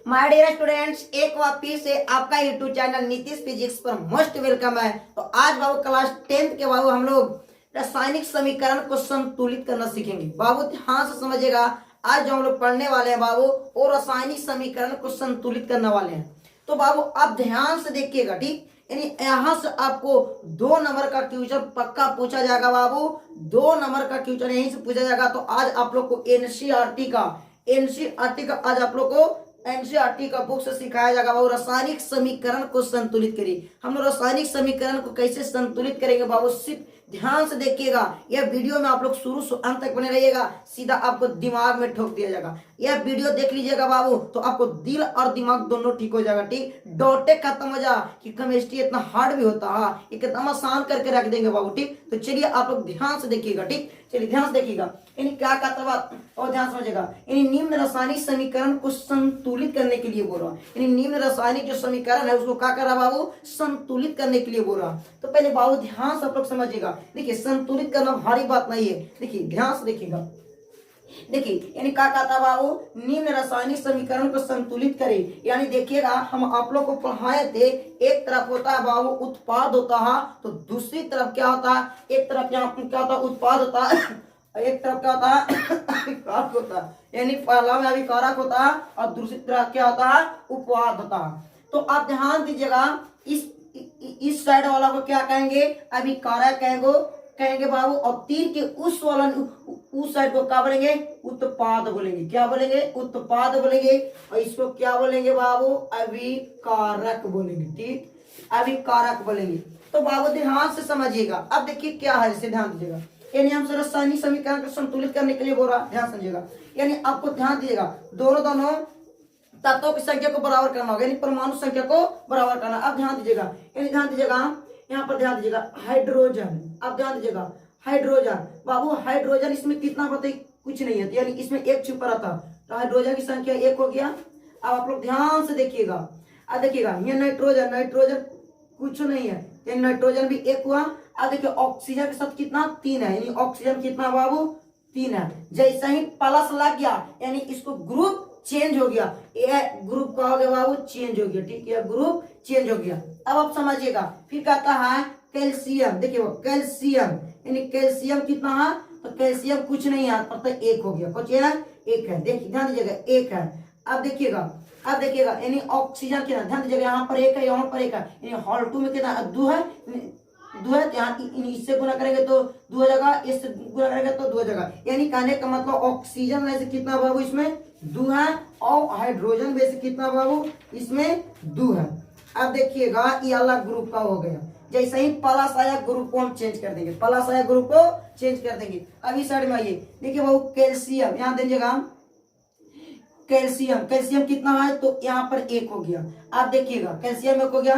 My dear students, एक बार फिर से आपका यूट्यूब चैनल नीतीश फिजिक्स पर मोस्ट वेलकम है। तो आज बाबू क्लास 10th के बाबू हम लोग रासायनिक समीकरण को संतुलित करना सीखेंगे। बाबू ध्यान से समझिएगा, आज जो हम लोग पढ़ने वाले हैं बाबू वो रासायनिक समीकरण को संतुलित करने वाले हैं। तो बाबू आप ध्यान से देखिएगा, ठीक। यानी यहाँ से आपको 2 नंबर का क्वेश्चन पक्का पूछा जाएगा बाबू, 2 नंबर का क्वेश्चन यहीं से पूछा जाएगा। तो आज आप लोग को एनसीईआरटी का आज आप लोग को एनसीईआरटी का बुक से सिखाया जाएगा बाबू रासायनिक समीकरण को संतुलित करिए। हम लोग रासायनिक समीकरण को कैसे संतुलित करेंगे बाबू, सिर्फ ध्यान से देखिएगा। यह वीडियो में आप लोग शुरू से अंत तक बने रहिएगा, सीधा आपको दिमाग में ठोक दिया जाएगा। यह वीडियो देख लीजिएगा बाबू, तो आपको दिल और दिमाग दोनों ठीक हो जाएगा, ठीक। डोटे खत्म हो जा कि केमिस्ट्री इतना हार्ड भी होता है, एकदम आसान करके रख देंगे बाबू, ठीक। तो चलिए आप लोग ध्यान से देखिएगा, ठीक। चलिए ध्यान से देखिएगा, यानी क्या कहता बात और ध्यान समझिएगा। यानी निम्न रासायनिक समीकरण को संतुलित करने के लिए बोल रहा, यानी निम्न रासायनिक जो समीकरण है उसको क्या कर रहा बाबू, संतुलित करने के लिए बोल रहा। तो पहले बाबू ध्यान से आप लोग समझिएगा। देखिए संतुलित करना भारी बात नहीं है, देखिए ध्यान से देखिएगा। देखिए यानी क्या कहता बाबू, निम्न रासायनिक समीकरण को संतुलित करें। यानी देखिएगा, हम आप लोग को पढ़ाए थे, एक तरफ होता है बाबू उत्पाद होता है, तो दूसरी तरफ क्या होता है, एक तरफ यहाँ क्या होता है उत्पाद होता है, एक तरफ क्या होता है कारक होता है। यानी पहला में अभिकारक होता है और दूसरी तरफ क्या होता है, उपवाद होता है। तो आप ध्यान दीजिएगा, इस साइड वाला को क्या कहेंगे, अभिकारक कहेंगे बाबू, और तीर के उस वाला उस साइड को क्या बोलेंगे, उत्पाद बोलेंगे। क्या बोलेंगे, उत्पाद बोलेंगे। और इसको क्या बोलेंगे बाबू, अभिकारक बोलेंगे, ठीक, अभिकारक बोलेंगे। तो बाबू ध्यान से समझिएगा। अब देखिए क्या है, जैसे ध्यान दीजिएगा, यानी हमसे रासायनिक समीकरण को संतुलित करने के लिए बोल रहा, ध्यान समझिएगा। यानी आपको ध्यान दीजिएगा, दोनों तत्वों की संख्या को बराबर करना होगा, यानी परमाणु संख्या को बराबर करना। अब ध्यान दीजिएगा, यानी ध्यान दीजिएगा, यहाँ पर ध्यान दीजिएगा, हाइड्रोजन। अब ध्यान दीजिएगा, हाइड्रोजन बाबू, हाइड्रोजन इसमें कितना पता है, कुछ नहीं है, यानी इसमें एक छुपा रहता, तो हाइड्रोजन की संख्या 1 हो गया। अब आप लोग ध्यान से देखिएगा, अब देखिएगा ये नाइट्रोजन कुछ नहीं है, यानी नाइट्रोजन भी 1 हुआ। अब देखिए ऑक्सीजन के साथ कितना, 3 है, यानी ऑक्सीजन कितना बाबू, 3 है। जैसा ही प्लस लग गया, यानी इसको ग्रुप चेंज हो गया, ये ग्रुप का हो गया बाबू, चेंज हो गया, ठीक है, ग्रुप चेंज हो गया। अब आप समझिएगा, फिर कहता है कैल्शियम। देखिए कैल्शियम, यानी कैल्शियम कितना है, तो कैल्शियम कुछ नहीं है, मतलब 1 हो गया, कुछ है 1 है। देखिए ध्यान दीजिएगा, 1 है। अब देखिएगा, यानी ऑक्सीजन कितना, ध्यान दीजिएगा, यहाँ पर 1 है, यहाँ पर 1 है, यानी हॉल 2 में कितना 2 है, 2 है। यहाँ इससे गुना करेंगे तो 2 हो जाएगा, इससे गुना करेंगे तो 2 हो जाएगा। यानी कहने का मतलब ऑक्सीजन में से कितना बाबू, इसमें 2 है, और हाइड्रोजन में से कितना बाबू, इसमें 2 है। अब देखिएगा ये अलग ग्रुप का हो गया। जैसे ही प्लस आया ग्रुप को हम चेंज कर देंगे, प्लस आया ग्रुप को चेंज कर देंगे। अब इस साइड में आइए, देखिए बाबू कैल्शियम, यहाँ दीजिएगा कैल्शियम कितना है, तो यहाँ पर 1 हो गया। आप देखिएगा कैल्शियम 1 हो गया।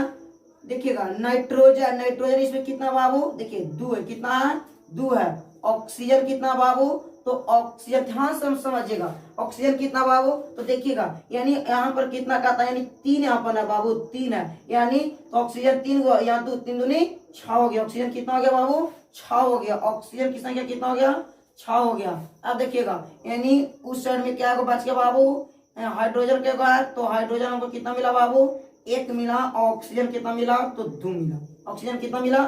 देखिएगा नाइट्रोजन इसमें कितना बाबू, देखिए 2 है, कितना है 2 है। ऑक्सीजन कितना बाबू, तो ऑक्सीजन ध्यान से समझिएगा, ऑक्सीजन कितना बाबू, तो देखिएगा यानी यहाँ पर कितना कहता है, यानी 3 यहाँ पर है बाबू, 3 है, यानी तो ऑक्सीजन 3 हुआ, यहाँ 2 3 दूनी 6 हो गया। ऑक्सीजन कितना हो गया बाबू, 6 हो गया। ऑक्सीजन की संख्या कितना हो गया, 6 हो गया। अब देखिएगा, यानी उस साइड में क्या बच गया बाबू, हाइड्रोजन क्या है, तो हाइड्रोजन हमको कितना मिला बाबू, 1 मिला। ऑक्सीजन कितना मिला, तो 2 मिला। ऑक्सीजन कितना मिला,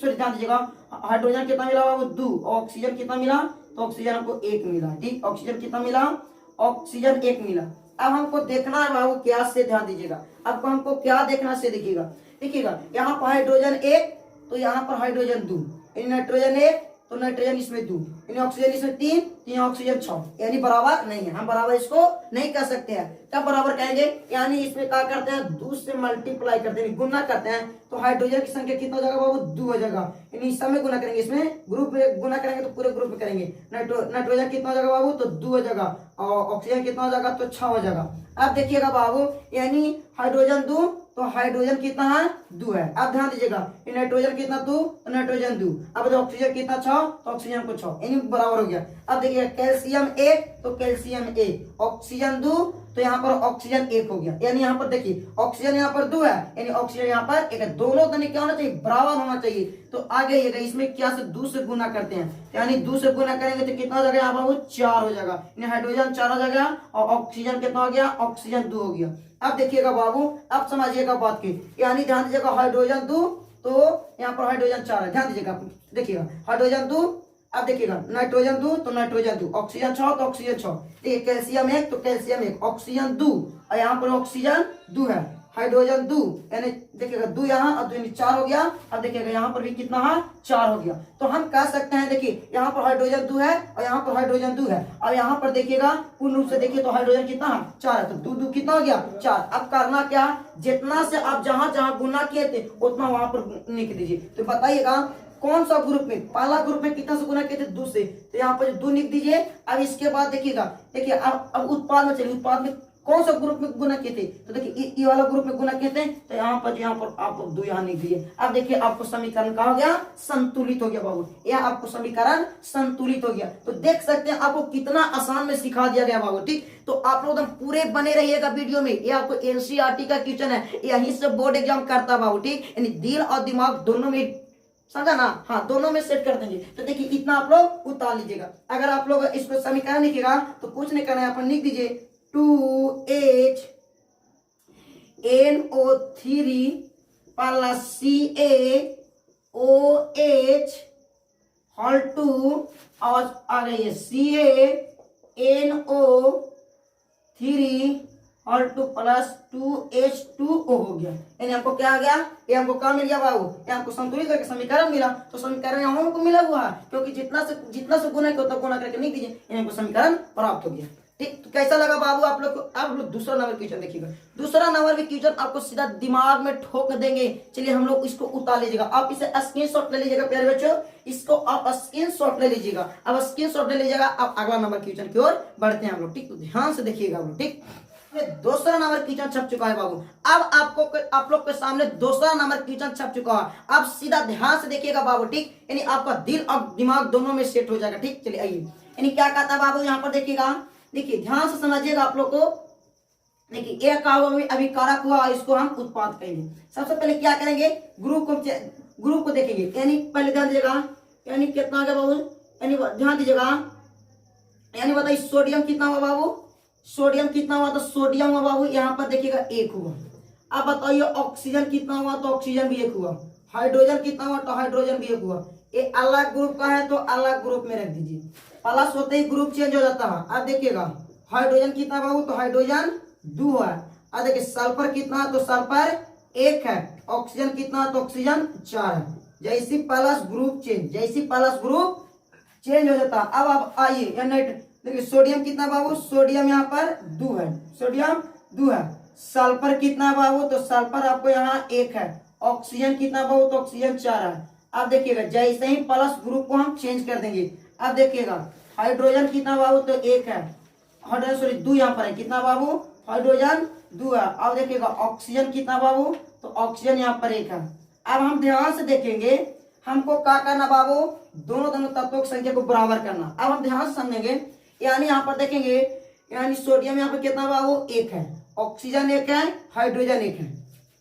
सॉरी ध्यान दीजिएगा, हाइड्रोजन कितना मिला बाबू 2, ऑक्सीजन कितना मिला, तो ऑक्सीजन हमको 1 मिला, ठीक। ऑक्सीजन कितना मिला, ऑक्सीजन 1 मिला। अब हमको देखना है बाबू क्या से, ध्यान दीजिएगा, अब हमको क्या देखना से, देखिएगा यहाँ पर हाइड्रोजन 1, तो यहाँ पर हाइड्रोजन 2, नाइट्रोजन 1, तो नाइट्रोजन इसमें 2, यानी ऑक्सीजन इसमें 3, तो यहाँ ऑक्सीजन 6, यानी बराबर नहीं है। हम बराबर इसको नहीं कर सकते हैं। कब बराबर कहेंगे, यानी इसमें क्या करते हैं, 2 से मल्टीप्लाई करते हैं, गुना करते हैं, तो हाइड्रोजन की संख्या कितना हो जाएगा बाबू, 2 हो जाएगा। यानी इस समय गुना करेंगे, इसमें ग्रुप में गुना करेंगे तो पूरे ग्रुप में करेंगे। नाइट्रोजन कितना हो जाएगा बाबू, तो 2 हो जाएगा, और ऑक्सीजन कितना हो जाएगा, तो 6 हो जाएगा। अब देखिएगा बाबू, यानी हाइड्रोजन 2, तो हाइड्रोजन कितना है, 2 है। अब ध्यान दीजिएगा, नाइट्रोजन कितना 2, तो नाइट्रोजन 2। अब ऑक्सीजन कितना 6, तो ऑक्सीजन को 6, यानी बराबर हो गया। अब देखिए देखिएगा कैल्शियम एक तो कैल्शियम एक, ऑक्सीजन दो तो यहाँ पर ऑक्सीजन एक हो गया। यानी यहाँ पर देखिए ऑक्सीजन यहाँ पर दो है, यानी ऑक्सीजन यहाँ पर एक है। दोनों तनिक क्या होना चाहिए, बराबर होना चाहिए। तो आगे ये इसमें क्या से दो से गुना करते हैं, यानी दो से गुना करेंगे तो कितना हो जाएगा यहाँ पर, वो 4 हो जाएगा। यानी हाइड्रोजन 4 हो जाएगा और ऑक्सीजन कितना हो गया, ऑक्सीजन 2 हो गया। अब देखिएगा बाबू, अब समझिएगा बात की, यानी ध्यान दीजिएगा हाइड्रोजन 2 तो यहाँ पर हाइड्रोजन 4 है। ध्यान दीजिएगा, देखिएगा हाइड्रोजन 2, अब देखिएगा नाइट्रोजन 2 तो नाइट्रोजन 2, ऑक्सीजन 6 तो ऑक्सीजन 6, देखिए कैल्शियम 1 तो कैल्शियम 1, ऑक्सीजन 2 और यहाँ पर ऑक्सीजन 2 है, हाइड्रोजन 2, यानी देखिएगा 2 यहाँ और 2 यानी 4 हो गया। अब देखिएगा यहाँ पर भी कितना है, 4 हो गया। तो हम कह सकते हैं देखिए यहाँ पर हाइड्रोजन 2 है और यहाँ पर हाइड्रोजन 2 है। अब यहाँ पर देखिएगा पूर्ण रूप से देखिए तो हाइड्रोजन कितना है, 4 है, तो 2 2 कितना हो गया, 4। अब करना क्या, जितना से आप जहां जहां गुना किए थे उतना वहां पर लिख दीजिए। तो बताइएगा कौन सा ग्रुप में, पहला ग्रुप में कितना से गुना किए थे, 2 से, तो यहाँ पर 2 लिख दीजिए। अब इसके बाद देखिएगा, देखिए अब उत्पाद में चलिए, उत्पाद में कौन सा ग्रुप में गुना किए थे, तो देखिए ये वाला ग्रुप में गुना किए थे, तो यहाँ पर आप 2 यहाँ लिख दीजिए। अब देखिए आपको समीकरण क्या हो गया, संतुलित हो गया बाबू, यह आपको समीकरण संतुलित हो गया। तो देख सकते हैं आपको कितना आसान में सिखा दिया गया बाबू, ठीक। तो आप लोग एकदम पूरे बने रहिएगा वीडियो में, ये आपको एनसीईआरटी का क्वेश्चन है, यहीं से बोर्ड एग्जाम करता है बाबू, ठीक। यानी दिल और दिमाग दोनों में, समझा ना, हाँ दोनों में सेट कर देंगे। तो देखिए इतना आप लोग उतार लीजिएगा। अगर आप लोग इसको समीकरण लिखिएगा तो कुछ नहीं करना है, अपन लिख दीजिए 2H NO3 plus CaOH whole 2 और आ गई है CaNO3 और 2 प्लस 2H2O हो गया। यानी हमको क्या आ गया, ये हमको क्या मिल गया बाबू, ये हमको संतुलित करके समीकरण मिला। तो समीकरण यहाँ हमको मिला हुआ है, क्योंकि जितना से गुना किया उतना गुना करके लिख दीजिए, यानी हमको समीकरण प्राप्त हो गया, ठीक। तो कैसा लगा बाबू आप लोग को। आप लोग दूसरा नंबर क्वेश्चन देखिएगा, दूसरा नंबर में क्वेश्चन आपको सीधा दिमाग में ठोक देंगे। चलिए हम लोग इसको उतार लीजिएगा, आप इसे स्क्रीनशॉट ले लीजिएगा प्यारे बच्चों, इसको आप स्क्रीनशॉट ले लीजिएगा। अब स्क्रीनशॉट ले लीजिएगा, आप अगला नंबर क्वेश्चन की ओर बढ़ते हैं हम लोग, ठीक। तो ध्यान से देखिएगा हम लोग, ठीक। दूसरा नंबर क्वेश्चन छप चुका है बाबू। अब आप लोग के सामने दूसरा नंबर क्वेश्चन छप चुका है। अब सीधा ध्यान से देखिएगा बाबू, ठीक। यानी आपका दिल और दिमाग दोनों में सेट हो जाएगा, ठीक। चलिए आइए, यानी क्या कहता है बाबू यहाँ पर देखिएगा, देखिए ध्यान से समझिएगा आप लोग को। देखिए एक अभी कारक हुआ, इसको हम उत्पाद कहेंगे। सबसे पहले क्या करेंगे, ग्रुप को देखेंगे। यानी पहले ध्यान दीजिएगा, यानी कितना आ गया बाबू, यानी ध्यान दीजिएगा, यानी बताइए सोडियम कितना हुआ बाबू, सोडियम कितना हुआ, तो सोडियम हुआ बाबू यहाँ पर देखिएगा 1 हुआ। अब बताइए ऑक्सीजन कितना हुआ, तो ऑक्सीजन भी 1 हुआ। हाइड्रोजन कितना हुआ, तो हाइड्रोजन भी 1 हुआ। ये अलग ग्रुप का है तो अलग ग्रुप में रख दीजिए, प्लस होते ही ग्रुप चेंज हो जाता है। अब देखिएगा हाइड्रोजन कितना बाबू, तो हाइड्रोजन 2 है। अब देखिए सल्फर कितना, तो सल्फर 1 है। ऑक्सीजन कितना, तो ऑक्सीजन 4 है। जैसी प्लस ग्रुप चेंज, जैसी प्लस ग्रुप चेंज हो जाता है। अब आइए देखिए सोडियम कितना बाबू, सोडियम यहाँ पर 2 है, सोडियम 2 है। सल्फर कितना बाबू, तो सल्फर आपको यहाँ 1 है। ऑक्सीजन कितना बाबू, तो ऑक्सीजन 4 है। अब देखिएगा जैसे ही प्लस ग्रुप को हम चेंज कर देंगे। अब देखिएगा हाइड्रोजन कितना बाबू, तो 1 है। हाइड्रोजन सॉरी 2 यहाँ पर है, कितना बाबू, हाइड्रोजन 2 है। अब देखिएगा ऑक्सीजन कितना बाबू, तो ऑक्सीजन यहाँ पर 1 है। अब हम ध्यान से देखेंगे, हमको क्या करना बाबू, दोनों तत्वों की संख्या को बराबर करना। अब हम ध्यान से समझेंगे, यानी यहाँ पर देखेंगे, यानी सोडियम यहाँ पर कितना बाबू, 1 है। ऑक्सीजन 1 है, हाइड्रोजन 1 है।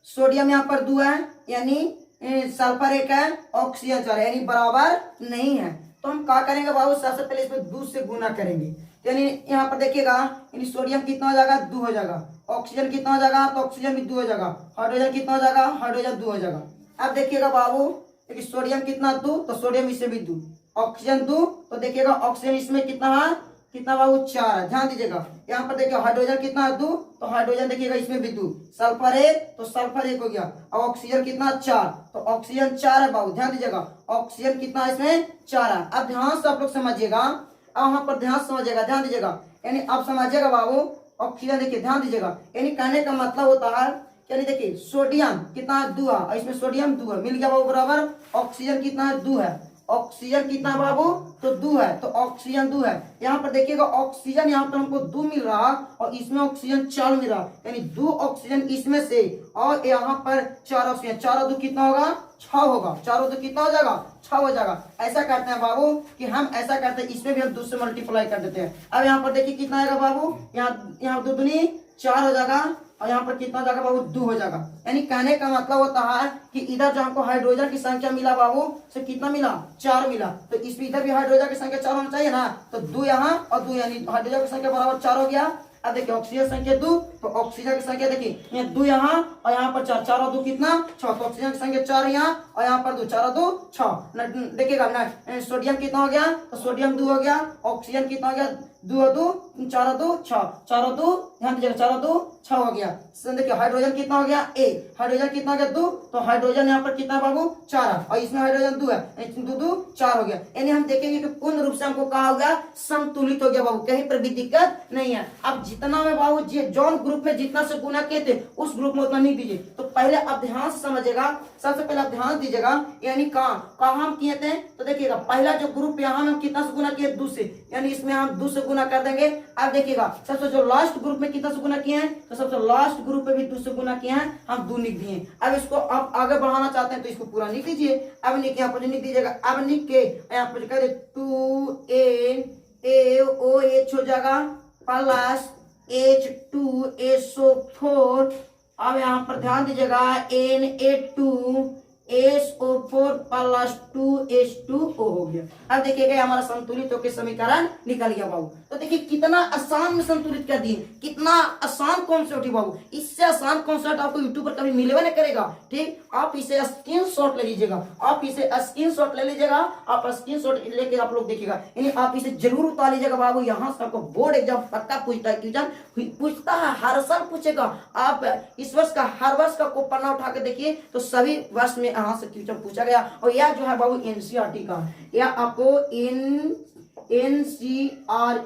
सोडियम यहाँ पर 2 है, यानी सल्फर 1 है, ऑक्सीजन 4 है, यानी बराबर नहीं है। तो हम क्या करेंगे बाबू, सबसे पहले इसमें 2 से गुना करेंगे। यानी यहाँ पर देखिएगा, यानी सोडियम कितना हो जाएगा, 2 हो जाएगा। ऑक्सीजन कितना हो जाएगा, तो ऑक्सीजन भी 2 हो जाएगा। हाइड्रोजन कितना हो जाएगा, हाइड्रोजन 2 हो जाएगा। अब देखिएगा बाबू, देखिए सोडियम कितना 2, तो सोडियम इससे भी 2, ऑक्सीजन 2, तो देखिएगा ऑक्सीजन इसमें कितना है, कितना बाबू, 4 है। ध्यान दीजिएगा यहाँ पर देखिए हाइड्रोजन कितना है, 2, तो हाइड्रोजन देखिएगा इसमें भी 2। सल्फर 1, तो सल्फर 1 हो गया। और ऑक्सीजन कितना, 4, तो ऑक्सीजन 4 है बाबू। ध्यान दीजिएगा ऑक्सीजन कितना इसमें 4 है। अब ध्यान से आप लोग समझिएगा, अब वहां पर ध्यान से समझिएगा, ध्यान दीजिएगा, यानी आप समझिएगा बाबू ऑक्सीजन, देखिए ध्यान दीजिएगा, यानी कहने का मतलब होता है, यानी देखिए सोडियम कितना है, 2 है, और इसमें सोडियम 2 है, मिल गया बाबू बराबर। ऑक्सीजन कितना है, 2 है। ऑक्सीजन कितना है बाबू, तो 2 है, तो ऑक्सीजन 2 है। यहाँ पर देखिएगा ऑक्सीजन यहाँ पर हमको 2 मिल रहा और इसमें ऑक्सीजन 4 मिल रहा, यानी 2 ऑक्सीजन इसमें से और यहाँ पर 4 ऑक्सीजन, 4 और 2 कितना होगा, 6 होगा, 4 और 2 कितना हो जाएगा, 6 हो जाएगा। ऐसा करते हैं बाबू कि हम ऐसा करते हैं, इसमें भी हम 2 से मल्टीप्लाई कर देते हैं। अब यहाँ पर देखिए कितना आएगा बाबू, यहाँ 2 दूनी 4 हो जाएगा और यहाँ पर कितना हो जाएगा बाबू, 2 हो जाएगा। यानी कहने का मतलब होता है कि इधर जो हमको हाइड्रोजन की संख्या मिला बाबू, से कितना मिला, 4 मिला, तो इसमें इधर भी हाइड्रोजन की संख्या 4 होना चाहिए ना, तो 2 यहाँ और 2, यानी हाइड्रोजन की संख्या बराबर 4 हो गया। अब देखिए ऑक्सीजन संख्या 2, तो ऑक्सीजन की संख्या देखिए 2 यहाँ और यहाँ पर 4, 4 और 2 कितना, 6, तो ऑक्सीजन की संख्या 4 यहाँ और यहाँ पर 2, 4 और 2 6। देखिएगा ना सोडियम कितना हो गया, तो सोडियम 2 हो गया, ऑक्सीजन कितना हो गया, 2 और 2 4 और 2 6, 4 और 2 ध्यान दीजिएगा, 4 और 2 6 हो गया। देखिए हाइड्रोजन कितना हो गया, ए हाइड्रोजन कितना हो गया 2, तो हाइड्रोजन यहाँ पर कितना बाबू 4 है और इसमें हाइड्रोजन 2 है, 2 2 4 हो गया। यानी हम देखेंगे कि पूर्ण रूप से हमको कहा होगा संतुलित हो गया बाबू, कहीं पर भी दिक्कत नहीं है। अब जितना में बाबू जौन ग्रुप में जितना से गुना किए थे उस ग्रुप में उतना नहीं दीजिए, तो पहले आप ध्यान से समझिएगा, सबसे पहले आप ध्यान दीजिएगा, यानी कहाँ हम किए थे, तो देखिएगा पहला जो ग्रुप यहाँ में कितना से गुना किए, 2 से, यानी इसमें हम 2 से गुना कर देंगे। अब देखिएगा सबसे जो लास्ट ग्रुप में कितना से गुना किए हैं, तो सबसे लास्ट ग्रुप में भी 2 से गुना किए हैं, हम 2 लिख दिए। अब इसको आप आगे बढ़ाना चाहते हैं तो इसको पूरा लिख दीजिए। अब लिख यहाँ पर लिख दीजिएगा, अब लिख के यहाँ पर कह 2AOH हो जाएगा प्लस H2SO4। अब यहाँ पर ध्यान दीजिएगा Na2SO4 प्लस 2H2O हो गया। अब देखिएगा हमारा संतुलित होकर समीकरण निकल गया बाबू। तो देखिए कितना आसान में संतुलित कर दिए, कितना आसान कॉन्सेप्ट है बाबू, इससे आसान कॉन्सेप्ट आपको यूट्यूब पर कभी मिलेगा नहीं करेगा। ठीक, आप इसे स्क्रीनशॉट ले लीजिएगा, आप इसे स्क्रीनशॉट ले लीजिएगा, आप स्क्रीनशॉट लेके आप लोग देखिएगा, यानी आप इसे जरूर उतार लीजिएगा बाबू। यहाँ से आपको बोर्ड एग्जाम पक्का पूछता है, क्वेश्चन पूछता है, हर साल पूछेगा। आप इस वर्ष का हर वर्ष का को पन्ना उठा के देखिए तो सभी वर्ष में यहाँ से क्वेश्चन पूछा गया। और यह जो है बाबू एनसीईआरटी का, यह आपको एनसीईआर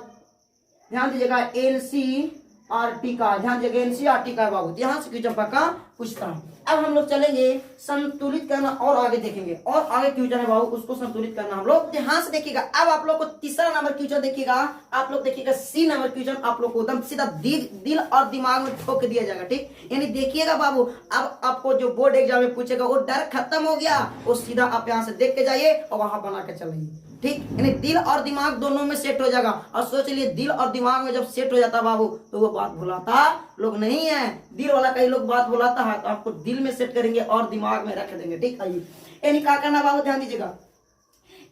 ध्यान दीजिएगा, एनसीईआरटी का ध्यान दीजिएगा, एनसीईआरटी का बाबू, यहाँ से क्वेश्चन पक्का पूछता है। अब हम लोग चलेंगे संतुलित करना और आगे देखेंगे, और आगे क्वेश्चन है बाबू उसको संतुलित करना हम लोग ध्यान से देखिएगा। अब आप लोग को तीसरा नंबर क्वेश्चन देखिएगा, आप लोग देखिएगा सी नंबर क्वेश्चन, आप लोग को एकदम सीधा दिल और दिमाग में ठोक दिया जाएगा। ठीक, यानी देखिएगा बाबू, अब आपको जो बोर्ड एग्जाम में पूछेगा वो डर खत्म हो गया, वो सीधा आप यहाँ से देख के जाइए और वहां बना के चलेंगे। ठीक, यानी दिल और दिमाग दोनों में सेट हो जाएगा। और सोच लिए दिल और दिमाग में जब सेट हो जाता बाबू तो वो बात भुलाता लोग नहीं है। दिल वाला कई लोग बात भुलाता है, तो आपको दिल में सेट करेंगे और दिमाग में रख देंगे। ठीक है, यानी क्या करना बाबू, ध्यान दीजिएगा,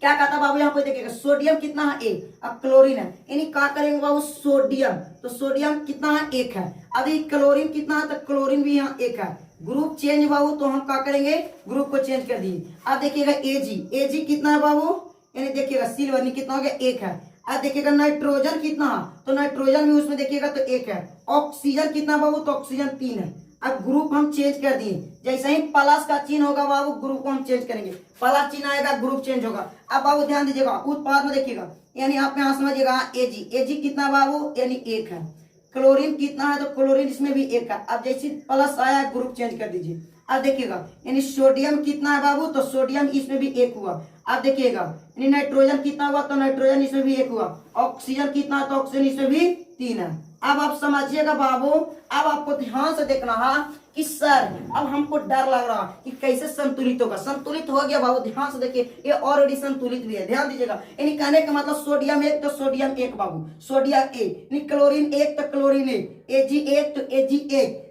क्या कहता बाबू, यहाँ पे देखिएगा सोडियम कितना है 1, अब क्लोरीन है, यानी क्या करेंगे बाबू सोडियम, तो सोडियम कितना है 1 है। अभी क्लोरीन कितना है, तो क्लोरीन भी यहाँ 1 है। ग्रुप चेंज बाबू, तो हम क्या करेंगे ग्रुप को चेंज कर दिए। अब देखिएगा एजी कितना है बाबू, यानी देखिएगा सिल्वर कितना हो गया 1 है। अब देखिएगा नाइट्रोजन कितना है, तो नाइट्रोजन भी उसमें देखिएगा तो 1 है। ऑक्सीजन कितना बाबू, तो ऑक्सीजन 3 है। अब ग्रुप हम चेंज कर दिए, जैसे ही प्लस का चिन्ह होगा बाबू ग्रुप को हम चेंज करेंगे, प्लस चिन्ह आएगा ग्रुप चेंज होगा। अब बाबू ध्यान दीजिएगा उत्पाद में देखिएगा, यानी आप यहाँ समझिएगा एजी कितना बाबू, यानी 1 है। क्लोरीन कितना है, तो क्लोरीन इसमें भी 1 है। अब जैसे प्लस आया ग्रुप चेंज कर दीजिए। अब देखिएगा यानी सोडियम कितना है बाबू, तो सोडियम इसमें भी 1 हुआ। अब देखिएगा यानी नाइट्रोजन कितना हुआ, तो नाइट्रोजन इसमें भी 1 हुआ। ऑक्सीजन कितना है, तो ऑक्सीजन इसमें भी 3 है। अब आप समझिएगा बाबू, अब आपको ध्यान से देखना है कि सर अब हमको डर लग रहा कि कैसे संतुलित होगा। संतुलित हो गया बाबू, ध्यान से देखिए, ये ऑलरेडी संतुलित भी है, ध्यान दीजिएगा। यानी कहने का मतलब सोडियम 1 तो सोडियम 1 बाबू, सोडियम 1, क्लोरीन 1 तो क्लोरीन 1, एजी 1 तो एजी 1,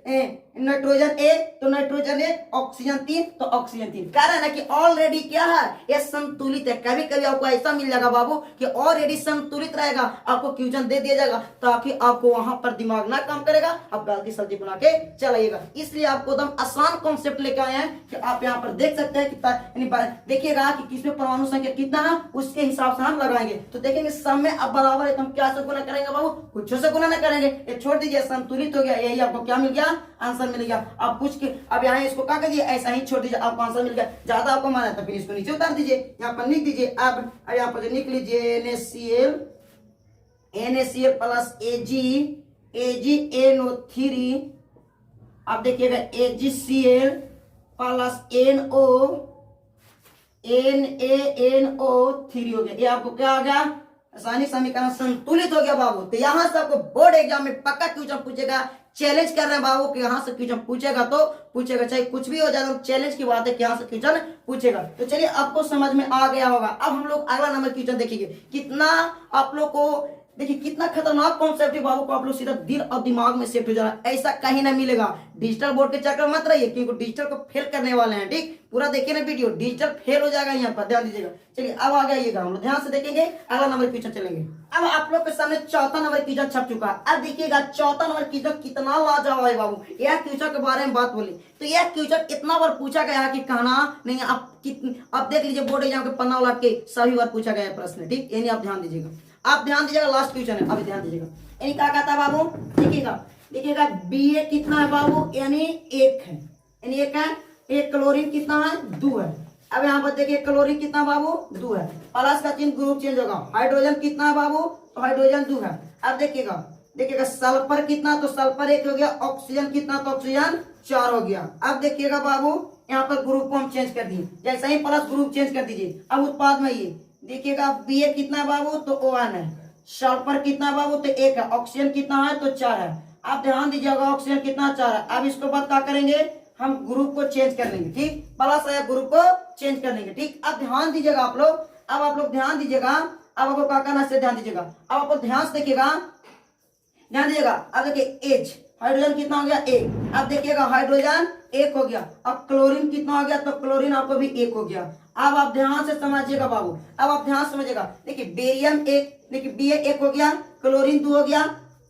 नाइट्रोजन 1 तो नाइट्रोजन 1, ऑक्सीजन 3 तो ऑक्सीजन 3। कारण है कि ऑलरेडी क्या है, ये संतुलित है। कभी कभी आपको ऐसा मिल जाएगा बाबू कि ऑलरेडी संतुलित रहेगा, आपको क्वेश्चन दे दिया जाएगा ताकि आपको वहां पर दिमाग ना काम करेगा, आप गलती सब्जी बना के चलाइएगा। इसलिए आपको एकदम आसान कॉन्सेप्ट लेके आए हैं कि आप यहाँ पर देख सकते हैं कि देखिएगा कि किसमें परमाणु संख्या कितना है, उसके हिसाब से हम लगाएंगे। तो देखेंगे सब में अब बराबर है तो हम क्या से गुना करेंगे बाबू, कुछ से गुना ना करेंगे। ये छोड़ दीजिए, संतुलित हो गया, यही आपको क्या मिल गया, आंसर मिल गया। आप पूछ के अब यहाँ इसको क्या कर दिए, ऐसा ही छोड़ दीजिए, आपको आंसर मिल गया। ज्यादा आपको माना तो फिर इसको नीचे उतार दीजिए, यहाँ पर लिख दीजिए। अब यहाँ पर लिख लीजिए NaCl प्लस AgNO3। अब देखिएगा AgCl प्लस NaNO3 हो गया। ये आपको क्या हो गया, रासायनिक समीकरण संतुलित हो गया बाबू। तो यहाँ से आपको बोर्ड एग्जाम में पक्का क्वेश्चन पूछेगा, चैलेंज कर रहे हैं बाबू कि यहाँ से क्वेश्चन पूछेगा तो पूछेगा, चाहे कुछ भी हो जाए, तो चैलेंज की बात है कि यहाँ से क्वेश्चन पूछेगा। तो चलिए आपको समझ में आ गया होगा। अब हम लोग अगला नंबर क्वेश्चन देखेंगे। कितना आप लोग को देखिए कितना खतरनाक कॉन्सेप्ट है बाबू को, आप लोग सीधा दिल और दिमाग में सेट हो जाना, ऐसा कहीं ना मिलेगा। डिजिटल बोर्ड के चक्कर मत रहिए, क्योंकि डिजिटल को फेल करने वाले हैं। ठीक, पूरा देखिए ना वीडियो, डिजिटल फेल हो जाएगा यहाँ पर, ध्यान दीजिएगा। चलिए अब आ जाइएगा, हम लोग ध्यान से देखेंगे, अगला नंबर क्वेश्चन चलेंगे। अब आप लोग के सामने चौथा नंबर क्वेश्चन छप चुका है। अब देखिएगा चौथा नंबर क्वेश्चन कितना लाजवाब है बाबू। यह क्वेश्चन के बारे में बात बोली तो यह क्वेश्चन इतना बार पूछा गया है कि कहना नहीं। आप देख लीजिए बोर्ड एग्जाम के पन्ना उलट के सभी बार पूछा गया है प्रश्न। ठीक, यानी आप ध्यान दीजिएगा, आप ध्यान दीजिएगा, लास्ट क्वेश्चन है, अभी ध्यान दीजिएगा। यानी क्या कहता है बाबू, देखिएगा देखिएगा Ba कितना है बाबू, यानी 1 है, यानी 1 है। एक क्लोरीन कितना है, 2 है। अब यहाँ पर देखिए क्लोरीन कितना बाबू, 2 है। प्लस का चिन्ह ग्रुप चेंज होगा। हाइड्रोजन कितना है बाबू, तो हाइड्रोजन 2 है। अब देखिएगा सल्फर कितना, तो सल्फर 1 हो गया। ऑक्सीजन कितना, तो ऑक्सीजन 4 हो गया। अब देखिएगा बाबू यहाँ पर ग्रुप को हम चेंज कर दिए, जैसे ही प्लस ग्रुप चेंज कर दीजिए। अब उत्पाद में ये देखिएगा Ba कितना है बाबू, तो O1 है। सल्फर कितना है बाबू, तो 1 है। ऑक्सीजन कितना है, तो 4 है। आप ध्यान दीजिएगा ऑक्सीजन कितना, 4 है। अब इसके बाद क्या करेंगे, हम ग्रुप को चेंज कर लेंगे। ठीक, प्लस आया, ग्रुप को चेंज कर लेंगे। ठीक, अब ध्यान दीजिएगा आप लोग, अब आप लोग ध्यान दीजिएगा। अब आपको क्या करना है, ध्यान दीजिएगा। अब आपको ध्यान से देखिएगा, ध्यान दीजिएगा। अब देखिए H हाइड्रोजन कितना हो गया, 1। अब देखिएगा हाइड्रोजन 1 हो गया। अब क्लोरीन कितना हो गया, तो क्लोरीन आपको भी 1 हो गया। अब आप ध्यान से समझिएगा बाबू, अब आप ध्यान से समझिएगा। देखिए बेरियम 1, देखिए Ba 1 हो गया, क्लोरीन 2 हो गया।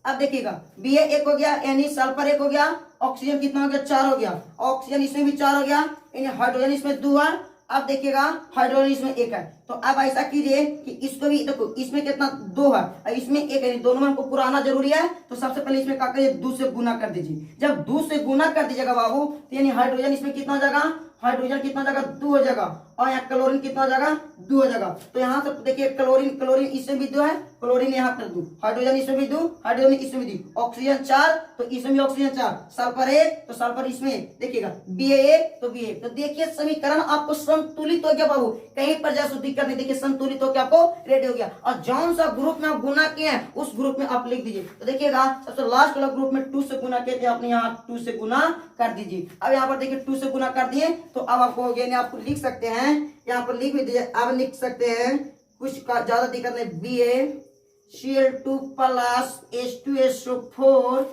अब देखिएगा Ba 1 हो गया, यानी सल्फर 1 हो गया। ऑक्सीजन कितना हो गया, 4 हो गया। ऑक्सीजन इसमें भी 4 हो गया, यानी हाइड्रोजन इसमें 2 है। अब देखिएगा हाइड्रोजन इसमें 1 है। तो अब ऐसा कीजिए कि इसको भी देखो, इसमें कितना 2 है और इसमें 1 है, दोनों में हमको पुराना जरूरी है। तो सबसे पहले इसमें क्या करिए, 2 से गुना कर दीजिए। जब 2 से गुना कर दीजिएगा बाबू, तो यानी हाइड्रोजन इसमें कितना हो जाएगा, हाइड्रोजन कितना हो जाएगा, 2 हो जाएगा। और यहाँ क्लोरीन कितना हो जाएगा, 2 हो जाएगा। तो यहाँ से देखिए क्लोरीन इसमें भी 2 है, क्लोरीन यहाँ पर 2, हाइड्रोजन इसमें भी 2, हाइड्रोजन इसमें भी 2, ऑक्सीजन 4, तो इसमें भी ऑक्सीजन 4, सल्फर 1, तो सल्फर इसमें देखिएगा Ba 1, तो Ba। तो देखिए समीकरण आपको संतुलित हो गया बाबू, कहीं पर जैसे दिक्कत नहीं। देखिए संतुलित होकर आपको रेडी हो गया। और जौन सा ग्रुप में आप गुना किए हैं उस ग्रुप में आप लिख दीजिए। तो देखिएगा सबसे लास्ट वाला ग्रुप में 2 से गुना किए थे, आपने यहाँ 2 से गुना कर दीजिए। अब यहाँ पर देखिए 2 से गुना कर दिए, तो अब आपको हो गया, आपको लिख सकते हैं, यहाँ पर लिख भी दीजिए। अब लिख सकते हैं, कुछ का ज्यादा दिक्कत नहीं, BaCl2 plus H2SO4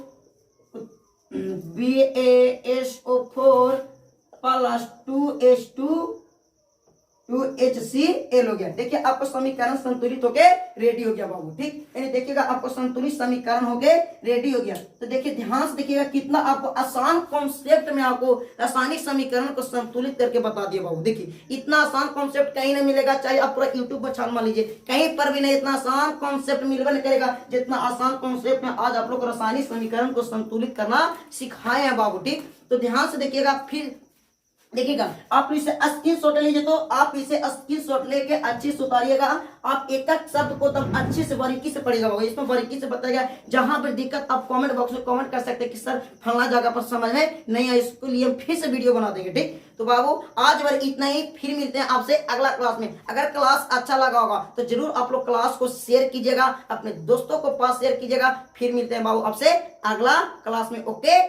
BaSO4 plus 2HCl हो गया। देखिए आपको समीकरण संतुलित होके रेडी हो गया बाबू। ठीक, यानी देखिएगा आपको संतुलित समीकरण होके रेडी हो गया। तो देखिए ध्यान से देखिएगा कितना आपको आसान कॉन्सेप्ट में आपको रासायनिक समीकरण को संतुलित करके बता दिया बाबू। देखिए इतना आसान कॉन्सेप्ट कहीं नहीं मिलेगा, चाहे आप पूरा यूट्यूब पर छान मान लीजिए, कहीं पर भी नहीं इतना आसान कॉन्सेप्ट मिलवा नहीं करेगा जितना आसान कॉन्सेप्ट में आज आप लोग रासायनिक समीकरण को संतुलित करना सिखाए हैं बाबू। ठीक, तो ध्यान से देखिएगा, फिर देखिएगा आप इसे स्क्रीनशॉट लीजिए, तो आप इसे स्क्रीनशॉट लेके अच्छे से उतारिएगा। आप एक एक शब्द को तब अच्छे से बारीकी से पढ़िएगा, इसमें बारीकी से बताएगा। जहां पर दिक्कत आप कमेंट बॉक्स में कमेंट कर सकते हैं कि सर फलना जगह पर समझ में नहीं आया, इसके लिए हम फिर से वीडियो बना देंगे। ठीक, तो बाबू आज बार इतना ही, फिर मिलते हैं आपसे अगला क्लास में। अगर क्लास अच्छा लगा होगा तो जरूर आप लोग क्लास को शेयर कीजिएगा, अपने दोस्तों को पास शेयर कीजिएगा। फिर मिलते हैं बाबू आपसे अगला क्लास में। ओके।